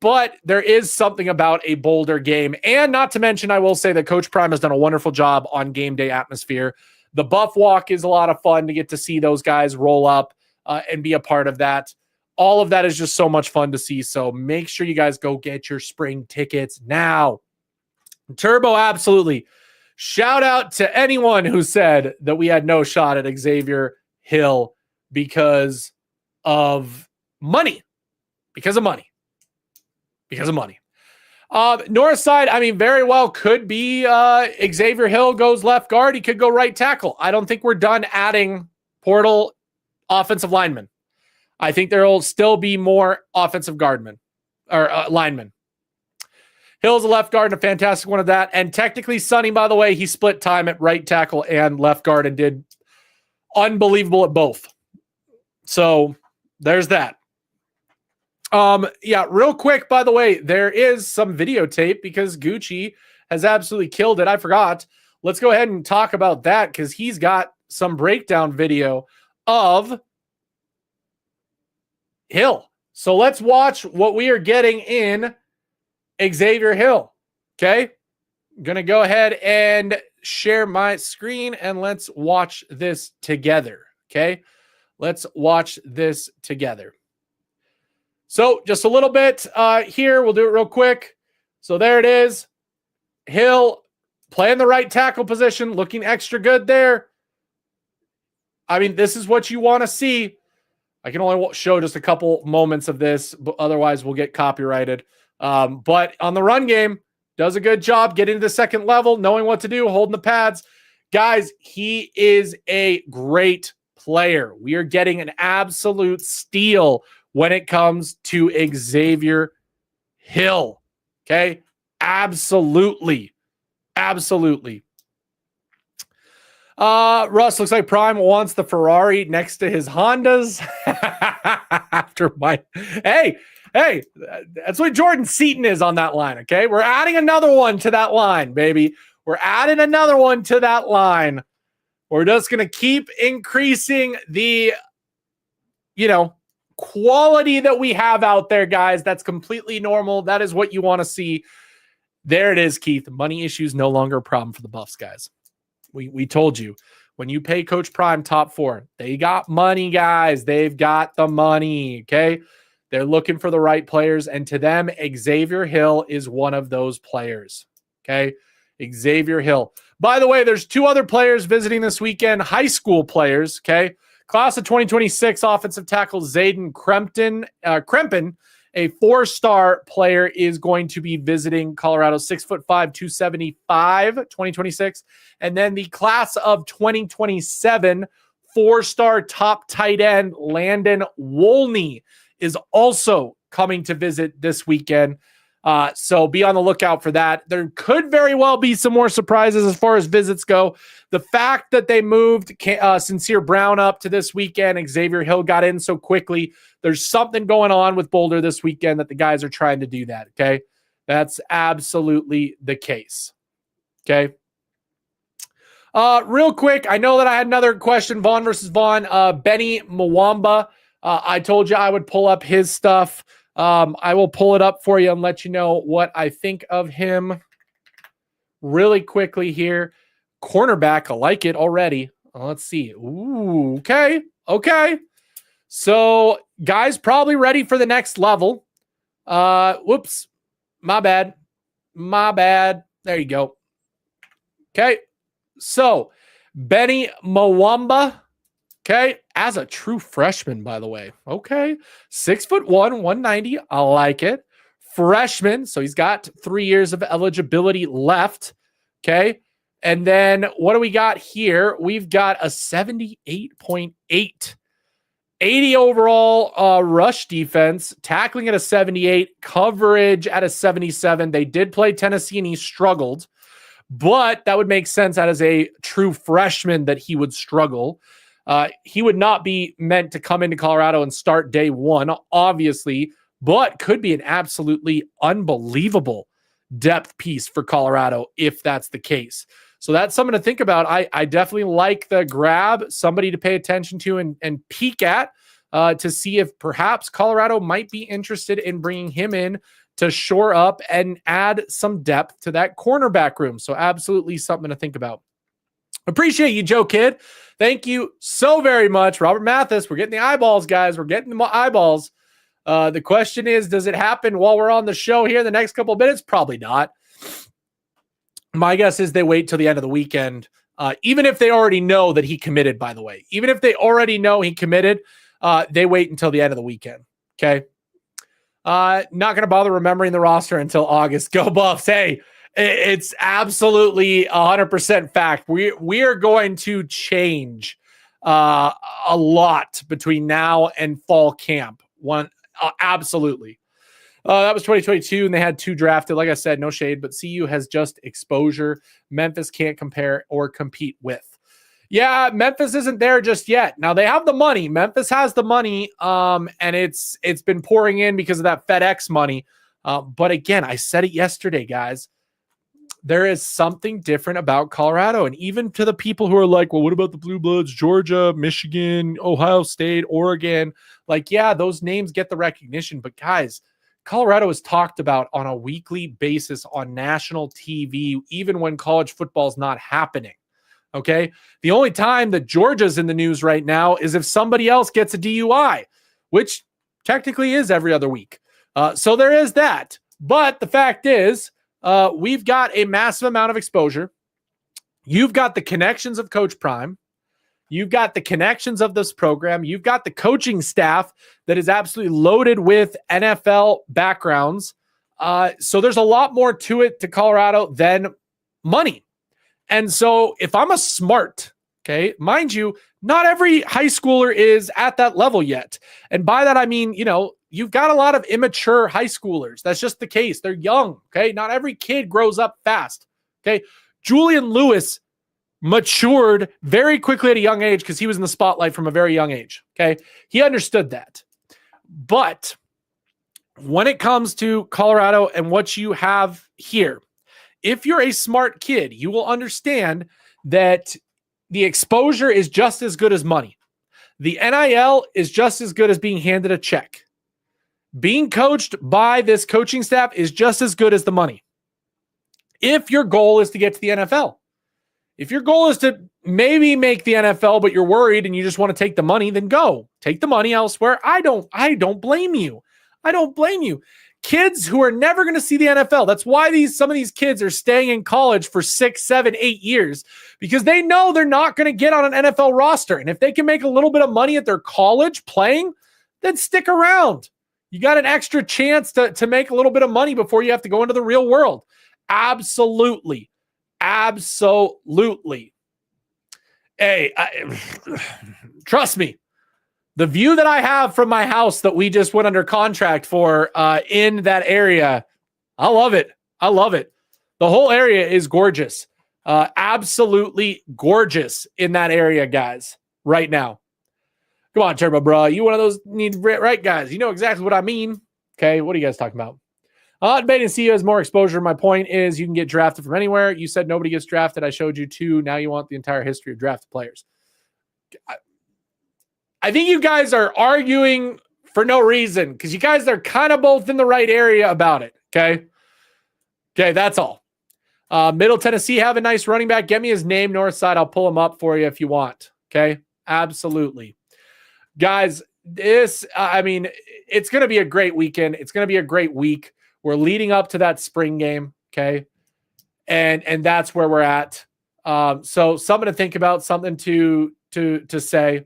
but there is something about a Boulder game. And not to mention, I will say that Coach Prime has done a wonderful job on game day atmosphere. The Buff Walk is a lot of fun to get to see those guys roll up and be a part of that. All of that is just so much fun to see. So make sure you guys go get your spring tickets now. Turbo, absolutely. Shout out to anyone who said that we had no shot at Xavier Hill because of money. Because of money. North side, I mean, very well could be Xavier Hill goes left guard. He could go right tackle. I don't think we're done adding portal offensive linemen. I think there will still be more offensive guardmen or linemen. Hill's a left guard and a fantastic one of that. And technically, Sonny, by the way, he split time at right tackle and left guard and did unbelievable at both. So there's that. Yeah, real quick, by the way, there is some videotape because Gucci has absolutely killed it. I forgot. Let's go ahead and talk about that because he's got some breakdown video of Hill. So let's watch what we are getting in Xavier Hill. Okay. I'm going to go ahead and share my screen and let's watch this together. Okay. Let's watch this together. So just a little bit here. We'll do it real quick. So there it is. Hill playing the right tackle position, looking extra good there. I mean, this is what you want to see. I can only show just a couple moments of this, but otherwise we'll get copyrighted. But on the run game, does a good job getting to the second level, knowing what to do, holding the pads. Guys, he is a great player. We are getting an absolute steal when it comes to Xavier Hill. Okay? Absolutely. Absolutely. Russ, looks like Prime wants the Ferrari next to his Hondas. After my hey, that's what Jordan Seaton is on that line. Okay, we're adding another one to that line, baby. We're adding another one to that line. We're just gonna keep increasing the, quality that we have out there, guys. That's completely normal. That is what you want to see. There it is, Keith. Money issues no longer a problem for the Buffs, guys. We told you, when you pay Coach Prime top 4, they got money, guys. They've got the money, okay? They're looking for the right players, and to them, Xavier Hill is one of those players, okay? Xavier Hill. By the way, there's 2 other players visiting this weekend, high school players, okay? Class of 2026 offensive tackle Zayden Krempin, a 4-star player, is going to be visiting Colorado, 6'5", 275, 2026. And then the class of 2027, 4-star top tight end Landon Wolney is also coming to visit this weekend. So be on the lookout for that. There could very well be some more surprises as far as visits go. The fact that they moved Sincere Brown up to this weekend, Xavier Hill got in so quickly. There's something going on with Boulder this weekend that the guys are trying to do that, okay? That's absolutely the case, okay? Real quick, I know that I had another question, Vaughn versus Vaughn. Benny Mwamba, I told you I would pull up his stuff. I will pull it up for you and let you know what I think of him really quickly here. Cornerback, I like it already. Let's see. Ooh, okay. Okay. So, guys, probably ready for the next level. Whoops. My bad. There you go. Okay. So, Benny Mwamba. Okay, as a true freshman, by the way. Okay, 6'1", 190. I like it. Freshman, so he's got 3 years of eligibility left. Okay, and then what do we got here? We've got a 78.8, 80 overall rush defense, tackling at a 78, coverage at a 77. They did play Tennessee and he struggled, but that would make sense that as a true freshman that he would struggle. He would not be meant to come into Colorado and start day one, obviously, but could be an absolutely unbelievable depth piece for Colorado if that's the case. So that's something to think about. I definitely like the grab, somebody to pay attention to and peek at to see if perhaps Colorado might be interested in bringing him in to shore up and add some depth to that cornerback room. So absolutely something to think about. Appreciate you, Joe Kidd. Thank you so very much. Robert Mathis, we're getting the eyeballs, guys. We're getting the eyeballs. The question is, does it happen while we're on the show here in the next couple of minutes? Probably not. My guess is they wait till the end of the weekend, even if they already know that he committed, by the way. Even if they already know he committed, they wait until the end of the weekend, okay? Not going to bother remembering the roster until August. Go Buffs. Hey, it's absolutely 100% fact. We are going to change a lot between now and fall camp. Absolutely. That was 2022, and they had 2 drafted. Like I said, no shade, but CU has just exposure. Memphis can't compare or compete with. Yeah, Memphis isn't there just yet. Now they have the money. Memphis has the money, and it's been pouring in because of that FedEx money. But again, I said it yesterday, guys. There is something different about Colorado, and even to the people who are like, well, what about the Blue Bloods, Georgia, Michigan, Ohio State, Oregon? Like, yeah, those names get the recognition, but guys, Colorado is talked about on a weekly basis on national TV, even when college football is not happening. Okay. The only time that Georgia's in the news right now is if somebody else gets a DUI, which technically is every other week. So there is that. But the fact is, we've got a massive amount of exposure. You've got the connections of Coach Prime. You've got the connections of this program. You've got the coaching staff that is absolutely loaded with NFL backgrounds. So there's a lot more to it to Colorado than money. And so if I'm a smart, okay, mind you, not every high schooler is at that level yet. And by that, I mean, you've got a lot of immature high schoolers. That's just the case. They're young, okay? Not every kid grows up fast, okay? Julian Lewis matured very quickly at a young age because he was in the spotlight from a very young age, okay? He understood that. But when it comes to Colorado and what you have here, if you're a smart kid, you will understand that the exposure is just as good as money. The NIL is just as good as being handed a check. Being coached by this coaching staff is just as good as the money. If your goal is to get to the NFL, if your goal is to maybe make the NFL, but you're worried and you just want to take the money, then go take the money elsewhere. I don't blame you. I don't blame you. Kids who are never going to see the NFL. That's why some of these kids are staying in college for 6, 7, 8 years, because they know they're not going to get on an NFL roster. And if they can make a little bit of money at their college playing, then stick around. You got an extra chance to make a little bit of money before you have to go into the real world. Absolutely. Absolutely. Hey, trust me. The view that I have from my house that we just went under contract for in that area, I love it. I love it. The whole area is gorgeous. Absolutely gorgeous in that area, guys, right now. Come on, Turbo Bro. You one of those right guys. You know exactly what I mean. Okay, what are you guys talking about? Debating CU has more exposure. My point is you can get drafted from anywhere. You said nobody gets drafted. I showed you 2. Now you want the entire history of drafted players. I think you guys are arguing for no reason because you guys are kind of both in the right area about it. Okay, that's all. Middle Tennessee have a nice running back. Get me his name, north side. I'll pull him up for you if you want. Okay, absolutely. Guys, it's going to be a great weekend. It's going to be a great week. We're leading up to that spring game, okay? And that's where we're at. So something to think about, something to say.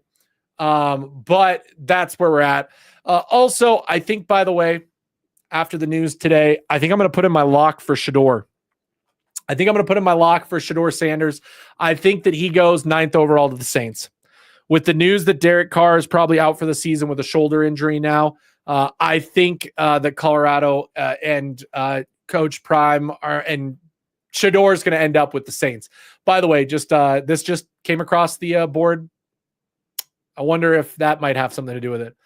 But that's where we're at. Also, I think, by the way, after the news today, I think I'm going to put in my lock for Shedeur. Shedeur Sanders. I think that he goes 9th overall to the Saints. With the news that Derek Carr is probably out for the season with a shoulder injury now, I think that Colorado and Coach Prime and Shedeur is going to end up with the Saints. By the way, this just came across the board. I wonder if that might have something to do with it.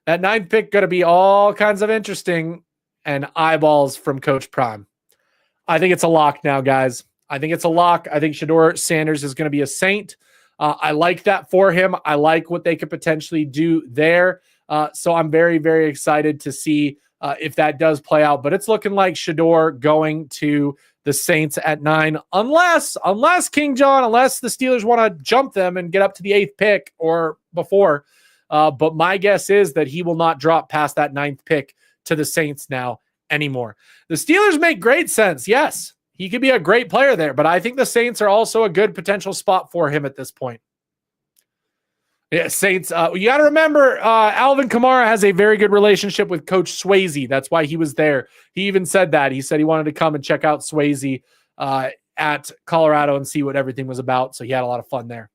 That 9th pick going to be all kinds of interesting and eyeballs from Coach Prime. I think it's a lock now, guys. I think it's a lock. I think Shedeur Sanders is going to be a Saint. I like that for him. I like what they could potentially do there. So I'm very, very excited to see if that does play out. But it's looking like Shedeur going to the Saints at 9, unless King John, unless the Steelers want to jump them and get up to the 8th pick or before. But my guess is that he will not drop past that 9th pick to the Saints now anymore. The Steelers make great sense. Yes, he could be a great player there, but I think the Saints are also a good potential spot for him at this point. Yeah, Saints. You got to remember, Alvin Kamara has a very good relationship with Coach Swayze. That's why he was there. He even said that. He said he wanted to come and check out Swayze at Colorado and see what everything was about. So he had a lot of fun there.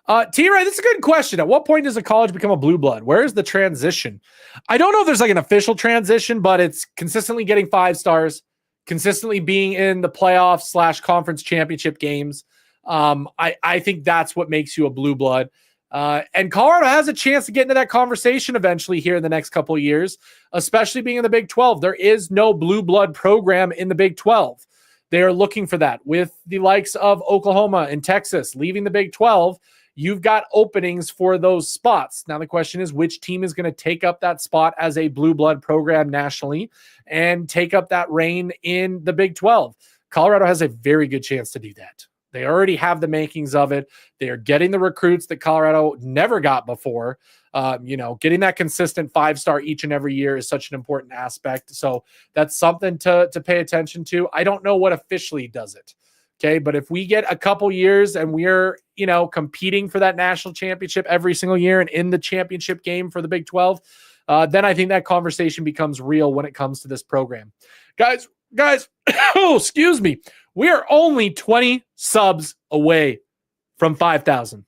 T-Ray, this is a good question. At what point does a college become a blue blood? Where is the transition? I don't know if there's like an official transition, but it's consistently getting 5 stars, consistently being in the playoffs / conference championship games. I think that's what makes you a blue blood. And Colorado has a chance to get into that conversation eventually here in the next couple of years, especially being in the Big 12. There is no blue blood program in the Big 12. They are looking for that with the likes of Oklahoma and Texas leaving the Big 12. You've got openings for those spots. Now, the question is, which team is going to take up that spot as a blue blood program nationally and take up that reign in the Big 12? Colorado has a very good chance to do that. They already have the makings of it. They are getting the recruits that Colorado never got before. Getting that consistent 5-star each and every year is such an important aspect. So that's something to pay attention to. I don't know what officially does it. Okay. But if we get a couple years and we're, competing for that national championship every single year and in the championship game for the Big 12, then I think that conversation becomes real when it comes to this program. Guys, oh, excuse me. We are only 20 subs away from 5,000.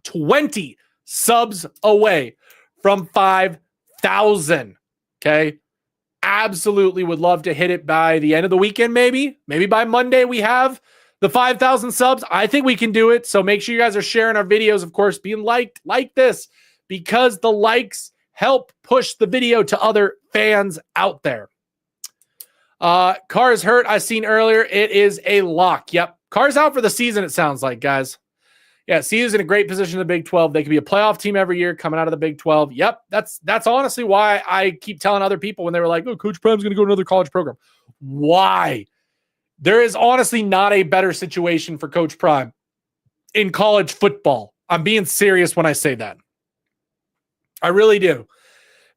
20 subs away from 5,000. Okay. Absolutely would love to hit it by the end of the weekend, maybe by Monday we have the 5,000 subs. I think we can do it. So make sure you guys are sharing our videos, of course, being like this, because the likes help push the video to other fans out there. Carr's hurt. I seen earlier. It is a lock. Yep. Carr's out for the season, it sounds like, guys. Yeah, CU's in a great position in the Big 12. They could be a playoff team every year coming out of the Big 12. Yep, that's honestly why I keep telling other people when they were like, oh, Coach Prime's going to go to another college program. Why? There is honestly not a better situation for Coach Prime in college football. I'm being serious when I say that. I really do.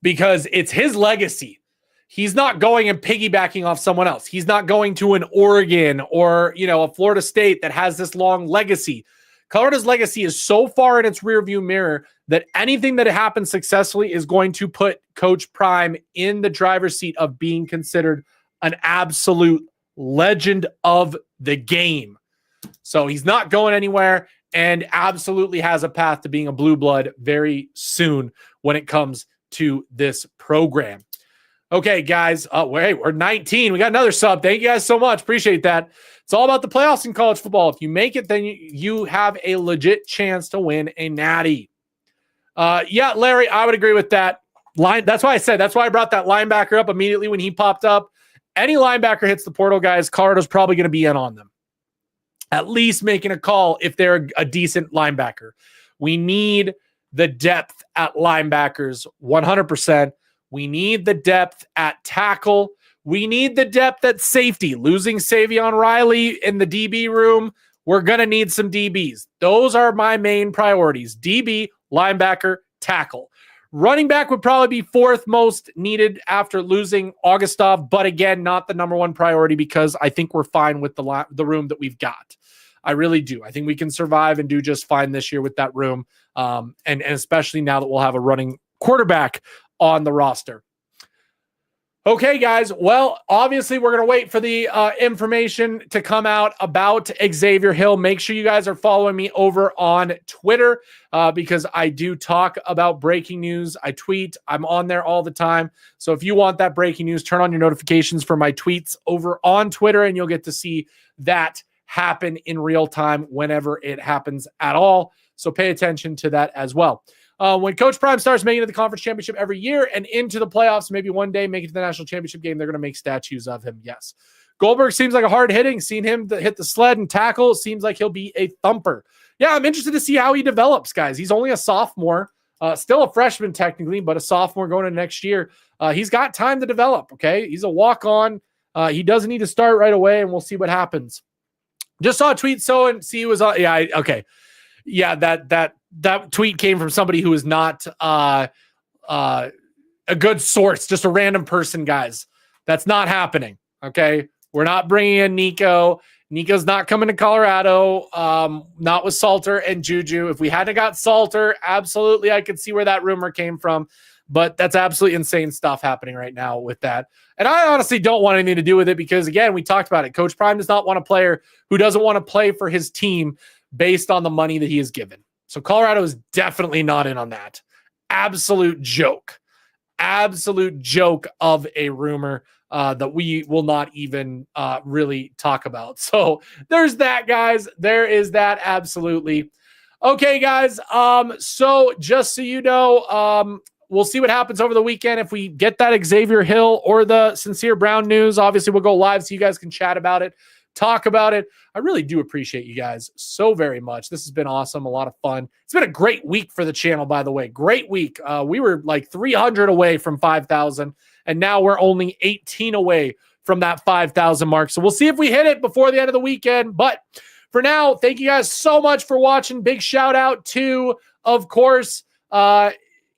Because it's his legacy. He's not going and piggybacking off someone else. He's not going to an Oregon or, a Florida State that has this long legacy. Colorado's legacy is so far in its rearview mirror that anything that happens successfully is going to put Coach Prime in the driver's seat of being considered an absolute legend of the game. So he's not going anywhere and absolutely has a path to being a blue blood very soon when it comes to this program. Okay, guys. We're 19. We got another sub. Thank you guys so much. Appreciate that. It's all about the playoffs in college football. If you make it, then you have a legit chance to win a natty. Yeah, Larry, I would agree with that. That's why I brought that linebacker up immediately when he popped up. Any linebacker hits the portal, guys, Colorado's probably going to be in on them. At least making a call if they're a decent linebacker. We need the depth at linebackers 100%. We need the depth at tackle. We need the depth at safety. Losing Savion Riley in the DB room, we're going to need some DBs. Those are my main priorities. DB, linebacker, tackle. Running back would probably be 4th most needed after losing Augustov, but again, not the number 1 priority because I think we're fine with the room that we've got. I really do. I think we can survive and do just fine this year with that room, and especially now that we'll have a running quarterback on the roster. Okay, guys. Well, obviously, we're going to wait for the information to come out about Xavier Hill. Make sure you guys are following me over on Twitter because I do talk about breaking news. I tweet. I'm on there all the time. So if you want that breaking news, turn on your notifications for my tweets over on Twitter, and you'll get to see that happen in real time whenever it happens at all. So pay attention to that as well. When Coach Prime starts making it to the conference championship every year and into the playoffs, maybe one day make it to the national championship game, they're going to make statues of him. Yes. Goldberg seems like a hard hitting. Seen him hit the sled and tackle. Seems like he'll be a thumper. Yeah, I'm interested to see how he develops, guys. He's only a sophomore, still a freshman technically, but a sophomore going into next year. He's got time to develop, okay? He's a walk-on. He doesn't need to start right away, and we'll see what happens. Just saw a tweet, so and see was on. Yeah, okay. Yeah, that tweet came from somebody who is not a good source, just a random person, guys. That's not happening, okay? We're not bringing in Nico. Nico's not coming to Colorado, not with Salter and Juju. If we hadn't got Salter, absolutely, I could see where that rumor came from. But that's absolutely insane stuff happening right now with that. And I honestly don't want anything to do with it because, again, we talked about it. Coach Prime does not want a player who doesn't want to play for his team based on the money that he is given. So Colorado is definitely not in on that. Absolute joke. Absolute joke of a rumor that we will not even really talk about. So there's that, guys. There is that. Absolutely. Okay, guys. So just so you know, we'll see what happens over the weekend. If we get that Xavier Hill or the Sincere Brown news, obviously we'll go live so you guys can chat about it, talk about it. I really do appreciate you guys so very much. This has been awesome. A lot of fun. It's been a great week for the channel, by the way. Great week. We were like 300 away from 5,000, and now we're only 18 away from that 5,000 mark. So we'll see if we hit it before the end of the weekend. But for now, thank you guys so much for watching. Big shout out to, of course,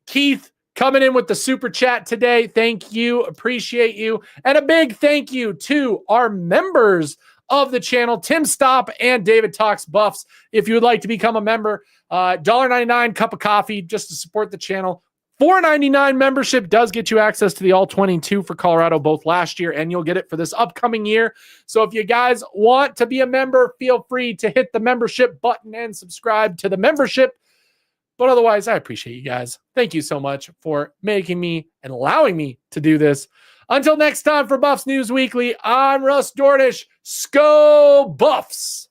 Keith, coming in with the super chat today. Thank you. Appreciate you. And a big thank you to our members of the channel, Tim Stop and David Talks Buffs. If you would like to become a member, $1.99 cup of coffee just to support the channel. $4.99 membership does get you access to the All 22 for Colorado, both last year and you'll get it for this upcoming year. So if you guys want to be a member, feel free to hit the membership button and subscribe to the membership. But otherwise, I appreciate you guys. Thank you so much for making me and allowing me to do this. Until next time for Buffs News Weekly, I'm Russ Dordish. Sko Buffs!